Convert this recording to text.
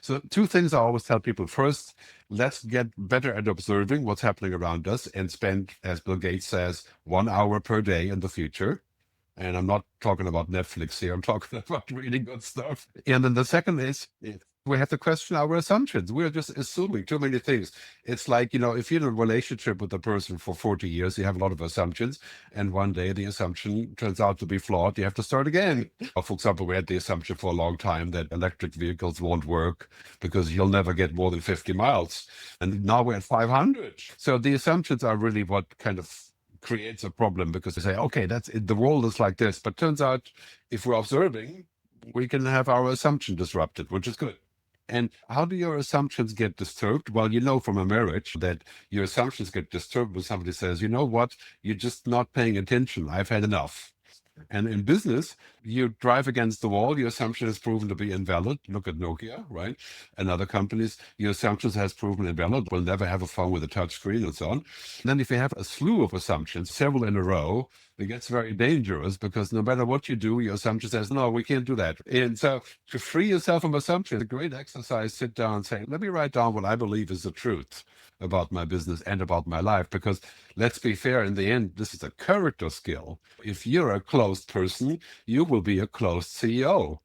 So two things I always tell people. First, let's get better at observing what's happening around us and spend, as Bill Gates says, 1 hour per day in the future. And I'm not talking about Netflix here. I'm talking about reading good stuff. And then the second is we have to question our assumptions. We're just assuming too many things. It's like, if you're in a relationship with a person for 40 years, you have a lot of assumptions. And one day the assumption turns out to be flawed. You have to start again. Or for example, we had the assumption for a long time that electric vehicles won't work because you'll never get more than 50 miles. And now we're at 500. So the assumptions are really what kind of creates a problem, because they say, okay, that's it, the world is like this. But turns out if we're observing, we can have our assumption disrupted, which is good. And how do your assumptions get disturbed? Well, from a marriage that your assumptions get disturbed when somebody says, you know what, you're just not paying attention. I've had enough. And in business, you drive against the wall. Your assumption is proven to be invalid. Look at Nokia, right? And other companies, your assumptions has proven invalid. We'll never have a phone with a touch screen and so on. And then if you have a slew of assumptions, several in a row, it gets very dangerous, because no matter what you do, your assumption says, no, we can't do that. And so to free yourself from assumptions, a great exercise, sit down and say, let me write down what I believe is the truth about my business and about my life. Because let's be fair, in the end, this is a character skill. If you're a closed person, you will be a closed CEO.